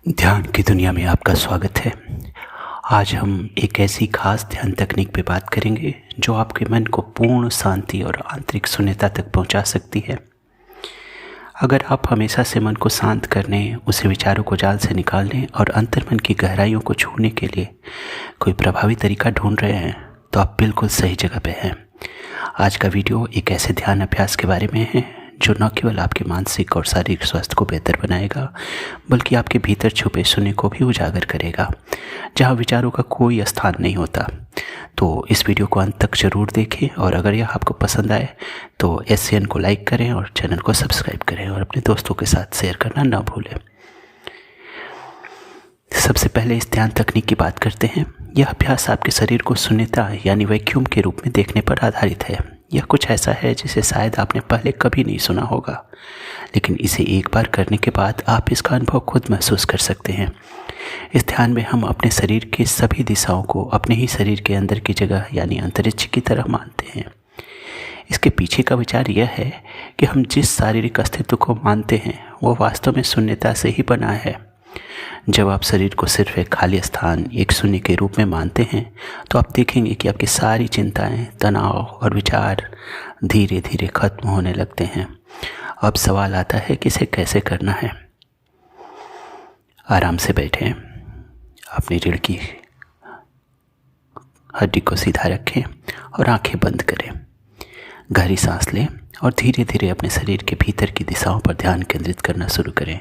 ध्यान की दुनिया में आपका स्वागत है। आज हम एक ऐसी खास ध्यान तकनीक पे बात करेंगे जो आपके मन को पूर्ण शांति और आंतरिक शून्यता तक पहुंचा सकती है। अगर आप हमेशा से मन को शांत करने, उसे विचारों को जाल से निकालने और अंतर्मन की गहराइयों को छूने के लिए कोई प्रभावी तरीका ढूंढ रहे हैं, तो आप बिल्कुल सही जगह पे हैं। आज का वीडियो एक ऐसे ध्यान अभ्यास के बारे में है जो न केवल आपके मानसिक और शारीरिक स्वास्थ्य को बेहतर बनाएगा, बल्कि आपके भीतर छुपे शून्य को भी उजागर करेगा, जहां विचारों का कोई स्थान नहीं होता। तो इस वीडियो को अंत तक जरूर देखें, और अगर यह आपको पसंद आए तो SCN को लाइक करें और चैनल को सब्सक्राइब करें और अपने दोस्तों के साथ शेयर करना ना भूलें। सबसे पहले इस ध्यान तकनीक की बात करते हैं। यह अभ्यास आपके शरीर को शून्यता यानी वैक्यूम के रूप में देखने पर आधारित है। यह कुछ ऐसा है जिसे शायद आपने पहले कभी नहीं सुना होगा, लेकिन इसे एक बार करने के बाद आप इसका अनुभव खुद महसूस कर सकते हैं। इस ध्यान में हम अपने शरीर के सभी दिशाओं को अपने ही शरीर के अंदर की जगह यानी अंतरिक्ष की तरह मानते हैं। इसके पीछे का विचार यह है कि हम जिस शारीरिक अस्तित्व को मानते हैं वो वास्तव में शून्यता से ही बना है। जब आप शरीर को सिर्फ एक खाली स्थान, एक शून्य के रूप में मानते हैं, तो आप देखेंगे कि आपकी सारी चिंताएं, तनाव और विचार धीरे धीरे खत्म होने लगते हैं। अब सवाल आता है कि इसे कैसे करना है। आराम से बैठें, अपनी रीढ़ की हड्डी को सीधा रखें और आंखें बंद करें। गहरी सांस लें और धीरे धीरे अपने शरीर के भीतर की दिशाओं पर ध्यान केंद्रित करना शुरू करें।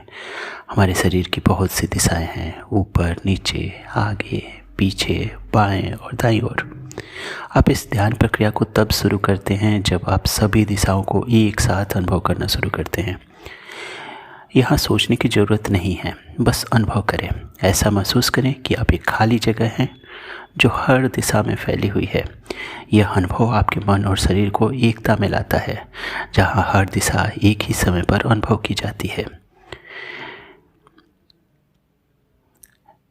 हमारे शरीर की बहुत सी दिशाएं हैं, ऊपर, नीचे, आगे, पीछे, बाएं और दाईं ओर। आप इस ध्यान प्रक्रिया को तब शुरू करते हैं जब आप सभी दिशाओं को एक साथ अनुभव करना शुरू करते हैं। यहाँ सोचने की ज़रूरत नहीं है, बस अनुभव करें। ऐसा महसूस करें कि आप एक खाली जगह हैं जो हर दिशा में फैली हुई है। यह अनुभव आपके मन और शरीर को एकता में लाता है, जहाँ हर दिशा एक ही समय पर अनुभव की जाती है।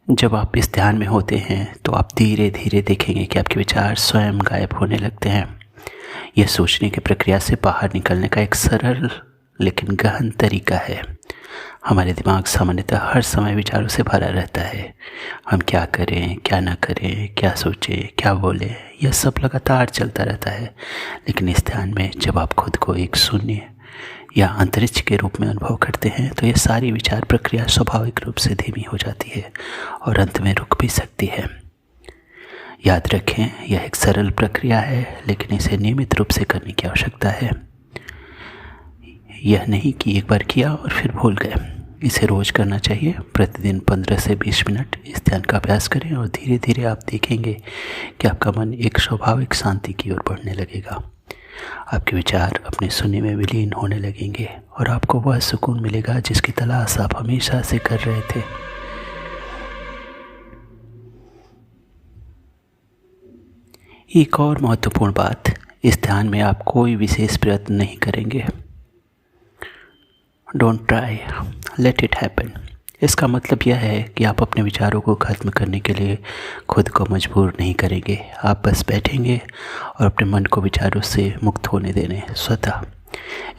जब आप इस ध्यान में होते हैं तो आप धीरे धीरे देखेंगे कि आपके विचार स्वयं गायब होने लगते हैं। यह सोचने की प्रक्रिया से बाहर निकलने का एक सरल लेकिन गहन तरीका है। हमारे दिमाग सामान्यतः हर समय विचारों से भरा रहता है। हम क्या करें, क्या ना करें, क्या सोचें, क्या बोलें, यह सब लगातार चलता रहता है। लेकिन इस ध्यान में जब आप खुद को एक शून्य या अंतरिक्ष के रूप में अनुभव करते हैं, तो यह सारी विचार प्रक्रिया स्वाभाविक रूप से धीमी हो जाती है और अंत में रुक भी सकती है। याद रखें, यह एक सरल प्रक्रिया है, लेकिन इसे नियमित रूप से करने की आवश्यकता है। यह नहीं कि एक बार किया और फिर भूल गए। इसे रोज़ करना चाहिए। प्रतिदिन 15 से 20 मिनट इस ध्यान का अभ्यास करें और धीरे धीरे आप देखेंगे कि आपका मन एक स्वाभाविक शांति की ओर बढ़ने लगेगा। आपके विचार अपने शून्य में विलीन होने लगेंगे और आपको वह सुकून मिलेगा जिसकी तलाश आप हमेशा से कर रहे थे। एक और महत्वपूर्ण बात, इस ध्यान में आप कोई विशेष प्रयत्न नहीं करेंगे। Don't try, let it happen. इसका मतलब यह है कि आप अपने विचारों को खत्म करने के लिए खुद को मजबूर नहीं करेंगे। आप बस बैठेंगे और अपने मन को विचारों से मुक्त होने देने स्वतः।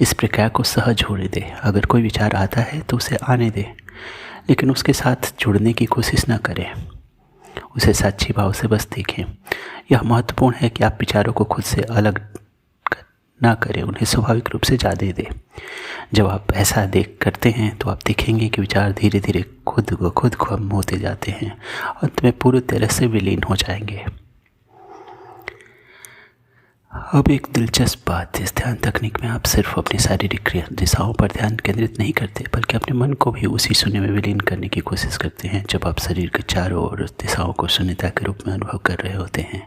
इस प्रक्रिया को सहज होने दें। अगर कोई विचार आता है तो उसे आने दें, लेकिन उसके साथ जुड़ने की कोशिश न करें। उसे सच्ची भाव से बस देखें। यह महत्वपूर्ण है कि आप विचारों को खुद से अलग ना करें, उन्हें स्वाभाविक रूप से जाने दें। जब आप ऐसा करते हैं तो आप देखेंगे कि विचार धीरे धीरे खुद खत्म होते जाते हैं, अंत में पूरी तरह से विलीन हो जाएंगे। अब एक दिलचस्प बात, इस ध्यान तकनीक में आप सिर्फ अपनी शारीरिक दिशाओं पर ध्यान केंद्रित नहीं करते, बल्कि अपने मन को भी उसी शून्य में विलीन करने की कोशिश करते हैं। जब आप शरीर के चारों ओर दिशाओं को शून्यता के रूप में अनुभव कर रहे होते हैं,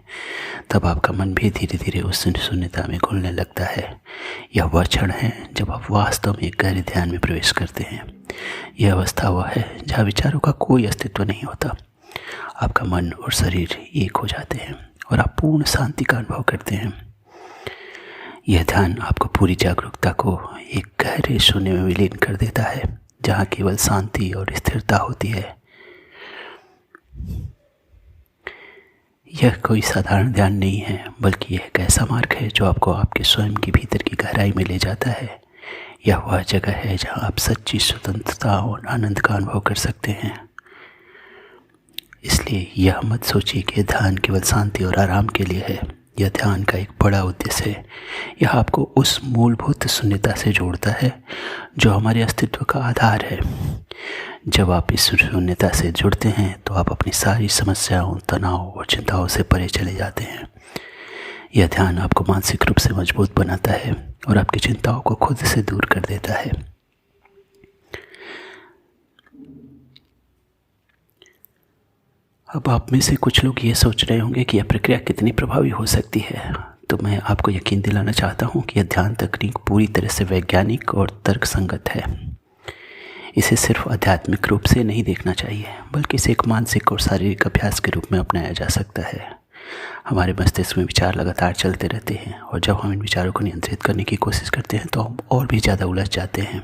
तब आपका मन भी धीरे धीरे उस शून्यता में घुलने लगता है। यह वह क्षण है जब आप वास्तव में गहरे ध्यान में प्रवेश करते हैं। यह अवस्था वह है जहाँ विचारों का कोई अस्तित्व नहीं होता। आपका मन और शरीर एक हो जाते हैं और आप पूर्ण शांति का अनुभव करते हैं। यह ध्यान आपको पूरी जागरूकता को एक गहरे शून्य में विलीन कर देता है, जहाँ केवल शांति और स्थिरता होती है। यह कोई साधारण ध्यान नहीं है, बल्कि यह एक ऐसा मार्ग है जो आपको आपके स्वयं के भीतर की गहराई में ले जाता है। यह वह जगह है जहाँ आप सच्ची स्वतंत्रता और आनंद का अनुभव कर सकते हैं। इसलिए यह मत सोचिए कि ध्यान केवल शांति और आराम के लिए है। यह ध्यान का एक बड़ा उद्देश्य है। यह आपको उस मूलभूत शून्यता से जोड़ता है जो हमारे अस्तित्व का आधार है। जब आप इस शून्यता से जुड़ते हैं तो आप अपनी सारी समस्याओं, तनाव और चिंताओं से परे चले जाते हैं। यह ध्यान आपको मानसिक रूप से मजबूत बनाता है और आपकी चिंताओं को खुद से दूर कर देता है। अब आप में से कुछ लोग ये सोच रहे होंगे कि यह प्रक्रिया कितनी प्रभावी हो सकती है। तो मैं आपको यकीन दिलाना चाहता हूँ कि यह ध्यान तकनीक पूरी तरह से वैज्ञानिक और तर्कसंगत है। इसे सिर्फ आध्यात्मिक रूप से नहीं देखना चाहिए, बल्कि इसे एक मानसिक और शारीरिक अभ्यास के रूप में अपनाया जा सकता है। हमारे मस्तिष्क में विचार लगातार चलते रहते हैं और जब हम इन विचारों को नियंत्रित करने की कोशिश करते हैं तो हम और भी ज़्यादा उलझ जाते हैं।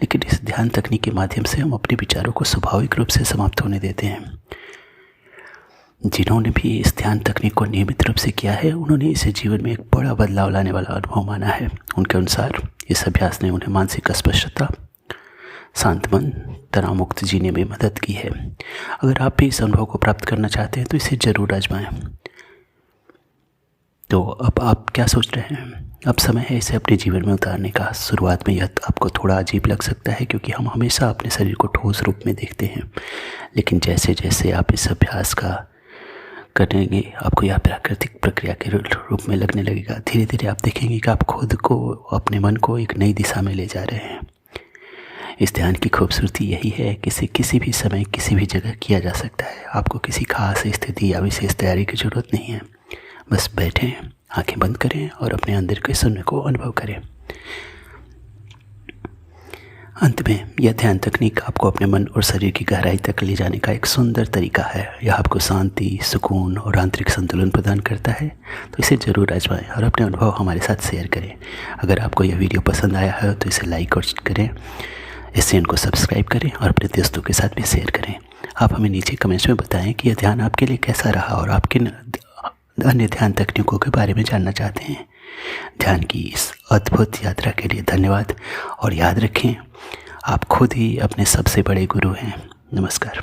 लेकिन इस ध्यान तकनीक के माध्यम से हम अपने विचारों को स्वाभाविक रूप से समाप्त होने देते हैं। जिन्होंने भी इस ध्यान तकनीक को नियमित रूप से किया है, उन्होंने इसे जीवन में एक बड़ा बदलाव लाने वाला अनुभव माना है। उनके अनुसार इस अभ्यास ने उन्हें मानसिक स्पष्टता, शांत मन, तनाव मुक्त जीने में मदद की है। अगर आप भी इस अनुभव को प्राप्त करना चाहते हैं तो इसे ज़रूर आजमाएं। तो अब आप क्या सोच रहे हैं? अब समय है इसे अपने जीवन में उतारने का। शुरुआत में यह आपको थोड़ा अजीब लग सकता है क्योंकि हम हमेशा अपने शरीर को ठोस रूप में देखते हैं, लेकिन जैसे जैसे आप इस अभ्यास का करेंगे आपको यह प्राकृतिक प्रक्रिया के रूप में लगने लगेगा। धीरे धीरे आप देखेंगे कि आप खुद को, अपने मन को एक नई दिशा में ले जा रहे हैं। इस ध्यान की खूबसूरती यही है कि इसे किसी भी समय किसी भी जगह किया जा सकता है। आपको किसी खास स्थिति या विशेष तैयारी की ज़रूरत नहीं है। बस बैठें, आंखें बंद करें और अपने अंदर के शून्य को अनुभव करें। अंत में यह ध्यान तकनीक आपको अपने मन और शरीर की गहराई तक ले जाने का एक सुंदर तरीका है। यह आपको शांति, सुकून और आंतरिक संतुलन प्रदान करता है। तो इसे ज़रूर आजमाएं और अपने अनुभव हमारे साथ शेयर करें। अगर आपको यह वीडियो पसंद आया है तो इसे लाइक और करें, इस चैनल को सब्सक्राइब करें और अपने दोस्तों के साथ भी शेयर करें। आप हमें नीचे कमेंट्स में बताएं कि यह ध्यान आपके लिए कैसा रहा और आप किन अन्य ध्यान तकनीकों के बारे में जानना चाहते हैं। ध्यान की इस अद्भुत यात्रा के लिए धन्यवाद और याद रखें, आप खुद ही अपने सबसे बड़े गुरु हैं। नमस्कार।